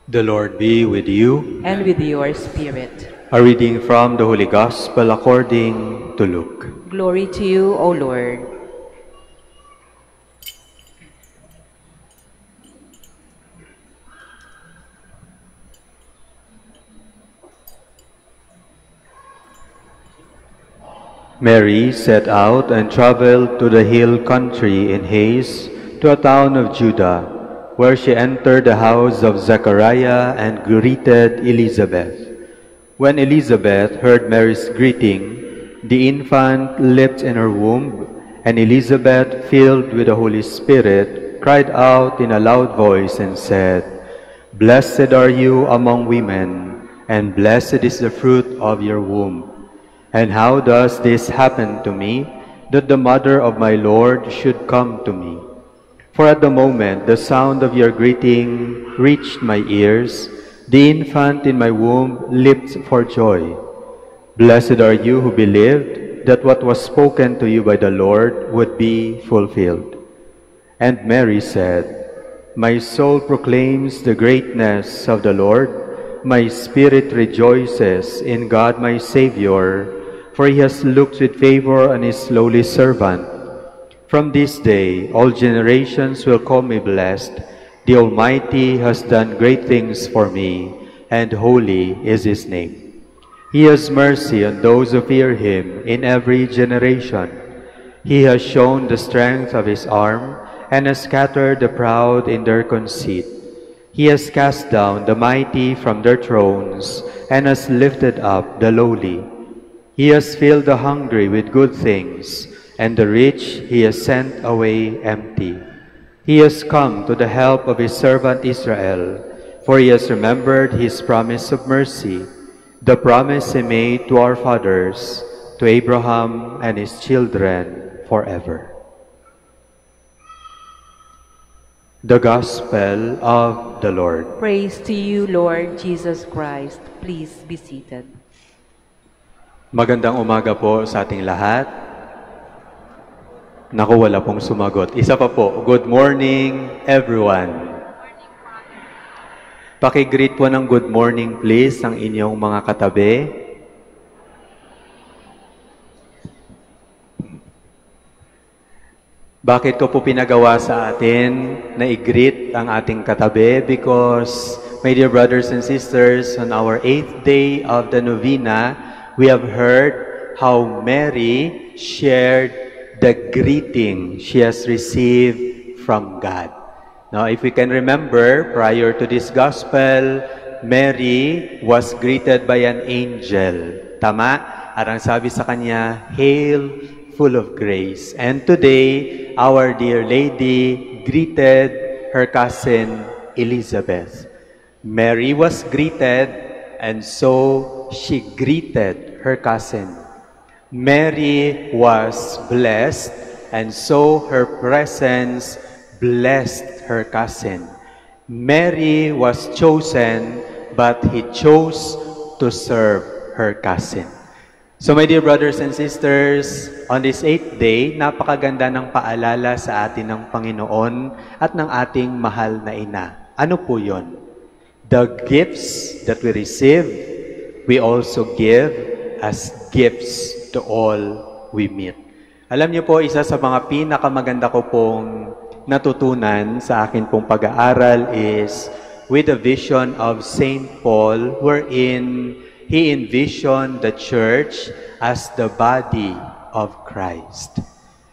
The Lord be with you. And with your spirit. A reading from the Holy Gospel according to Luke. Glory to you, O Lord. Mary set out and traveled to the hill country in haste to a town of Judah, where she entered the house of Zechariah and greeted Elizabeth. When Elizabeth heard Mary's greeting, the infant leapt in her womb, and Elizabeth, filled with the Holy Spirit, cried out in a loud voice and said, "Blessed are you among women, and blessed is the fruit of your womb. And how does this happen to me, that the mother of my Lord should come to me? For at the moment the sound of your greeting reached my ears, the infant in my womb leaped for joy. Blessed are you who believed that what was spoken to you by the Lord would be fulfilled." And Mary said, "My soul proclaims the greatness of the Lord. My spirit rejoices in God my Savior, for he has looked with favor on his lowly servant. From this day all generations will call me blessed. The Almighty has done great things for me, and holy is his name. He has mercy on those who fear him in every generation. He has shown the strength of his arm, and has scattered the proud in their conceit. He has cast down the mighty from their thrones, and has lifted up the lowly. He has filled the hungry with good things, and the rich he has sent away empty. He has come to the help of his servant Israel, for he has remembered his promise of mercy, the promise he made to our fathers, to Abraham and his children forever." The Gospel of the Lord. Praise to you, Lord Jesus Christ. Please be seated. Magandang umaga po sa ating lahat. Naku, wala pong sumagot. Isa pa po, good morning everyone. Paki-greet po ng good morning please ang inyong mga katabi. Bakit ko po pinagawa sa atin na i-greet ang ating katabi? Because, my dear brothers and sisters, on our 8th day of the novena, we have heard how Mary shared the greeting she has received from God. Now, if we can remember, prior to this gospel, Mary was greeted by an angel. Tama? Arang sabi sa kanya, "Hail, full of grace." And today, our dear lady greeted her cousin Elizabeth. Mary was greeted, and so she greeted her cousin. Mary was blessed, and so her presence blessed her cousin. Mary was chosen, but he chose to serve her cousin. So my dear brothers and sisters, on this 8th day, napakaganda ng paalala sa atin ng Panginoon at ng ating mahal na ina. Ano po yun? The gifts that we receive, we also give as gifts to all we meet. Alam niyo po, isa sa mga pinakamaganda ko pong natutunan sa akin pong pag-aaral is with the vision of Saint Paul, wherein he envisioned the church as the body of Christ.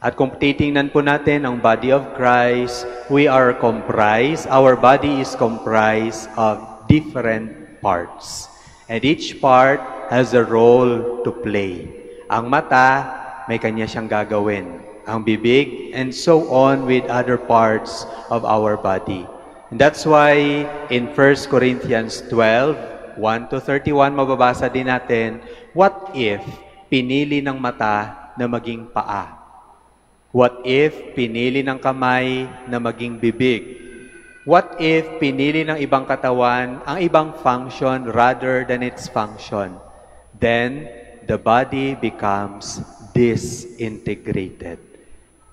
At kung titingnan po natin ang body of Christ, our body is comprised of different parts. And each part has a role to play. Ang mata, may kanya siyang gagawin. Ang bibig, and so on with other parts of our body. And that's why in 1 Corinthians 12, 1-31, mababasa din natin, what if pinili ng mata na maging paa? What if pinili ng kamay na maging bibig? What if pinili ng ibang katawan ang ibang function rather than its function? Then, the body becomes disintegrated.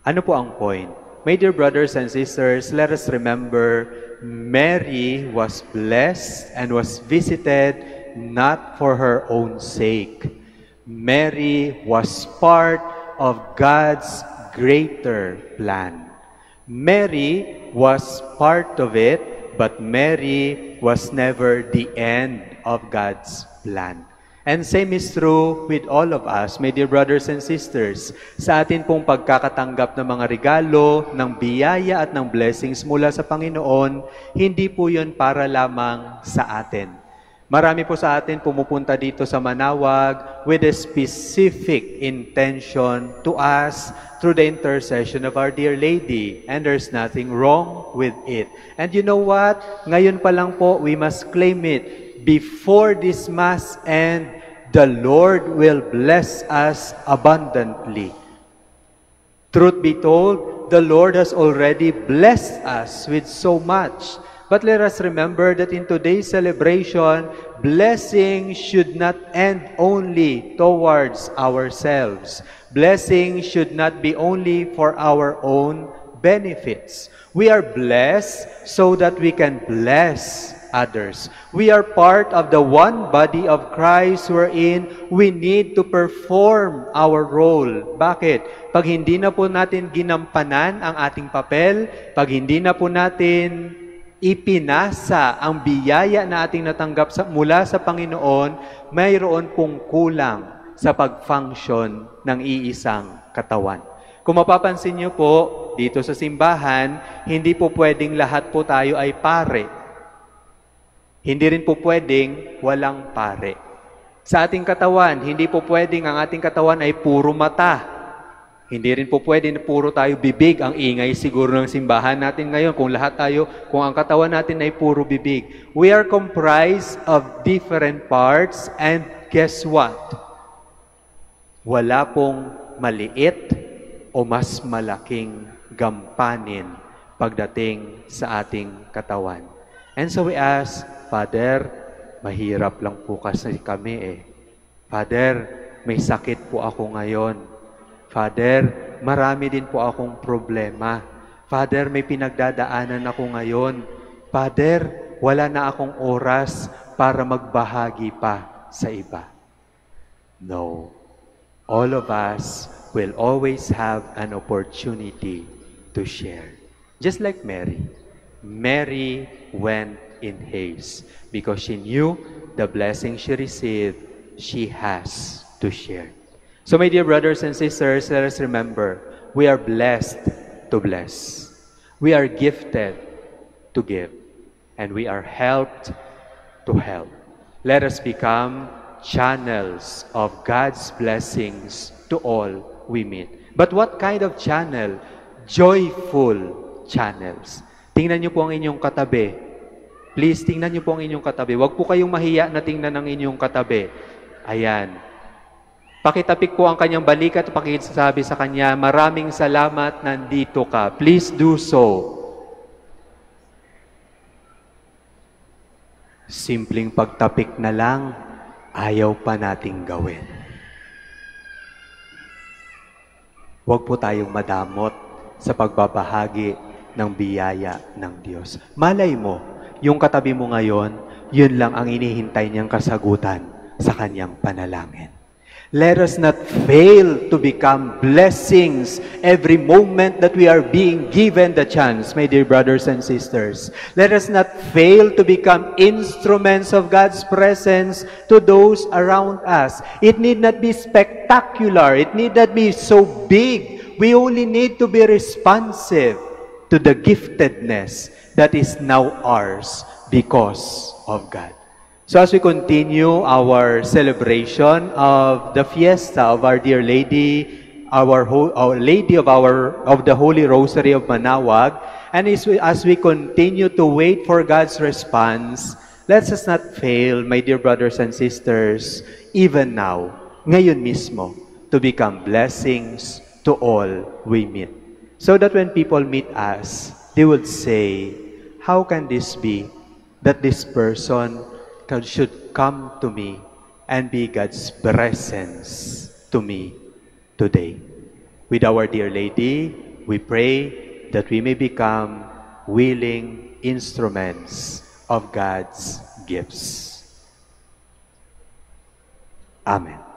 Ano po ang point? My dear brothers and sisters, let us remember Mary was blessed and was visited not for her own sake. Mary was part of God's greater plan. Mary was part of it, but Mary was never the end of God's plan. And same is true with all of us, my dear brothers and sisters. Sa atin pong pagkakatanggap ng mga regalo, ng biyaya at ng blessings mula sa Panginoon, hindi po yun para lamang sa atin. Marami po sa atin pumupunta dito sa Manawag with a specific intention to us through the intercession of Our Dear Lady. And there's nothing wrong with it. And you know what? Ngayon pa lang po, we must claim it. Before this Mass end, the Lord will bless us abundantly. Truth be told, the Lord has already blessed us with so much. But let us remember that in today's celebration, blessing should not end only towards ourselves. Blessing should not be only for our own benefits. We are blessed so that we can bless others. We are part of the one body of Christ wherein we need to perform our role. Bakit? Pag hindi na po natin ginampanan ang ating papel, pag hindi na po natin ipinasa ang biyaya na ating natanggap mula sa Panginoon, mayroon pong kulang sa pag-function ng iisang katawan. Kung mapapansin niyo po, dito sa simbahan, hindi po pwedeng lahat po tayo ay pare. Hindi rin po pwedeng walang pare. Sa ating katawan, hindi po pwedeng ang ating katawan ay puro mata. Hindi rin po pwedeng puro tayo bibig. Ang ingay siguro ng simbahan natin ngayon kung ang katawan natin ay puro bibig. We are comprised of different parts and guess what? Wala pong maliit o mas malaking gampanin pagdating sa ating katawan. And so we ask, Father, mahirap lang po kasi kami eh. Father, may sakit po ako ngayon. Father, marami din po akong problema. Father, may pinagdadaanan ako ngayon. Father, wala na akong oras para magbahagi pa sa iba. No. All of us will always have an opportunity to share. Just like Mary. Mary went in haste because she knew the blessing she received, she has to share. So my dear brothers and sisters, let us remember, we are blessed to bless. We are gifted to give. And we are helped to help. Let us become channels of God's blessings to all we meet. But what kind of channel? Joyful channels. Tingnan niyo po ang inyong katabi. Please, tingnan niyo po ang inyong katabi. Huwag po kayong mahiya na tingnan ang inyong katabi. Ayan. Pakitapik po ang kanyang balikat at pakisabi sa kanya, maraming salamat, nandito ka. Please do so. Simpleng pagtapik na lang, ayaw pa nating gawin. Huwag po tayong madamot sa pagbabahagi ng biyaya ng Diyos. Malay mo, yung katabi mo ngayon, yun lang ang inihintay niyang kasagutan sa kanyang panalangin. Let us not fail to become blessings every moment that we are being given the chance, my dear brothers and sisters. Let us not fail to become instruments of God's presence to those around us. It need not be spectacular. It need not be so big. We only need to be responsive to the giftedness that is now ours because of God. So as we continue our celebration of the fiesta of Our Dear Lady, our Lady of the Holy Rosary of Manawag, and as we continue to wait for God's response, let us not fail, my dear brothers and sisters, even now, ngayon mismo, to become blessings to all we meet. So that when people meet us, they would say, how can this be that this person should come to me and be God's presence to me today? With Our Dear Lady, we pray that we may become willing instruments of God's gifts. Amen.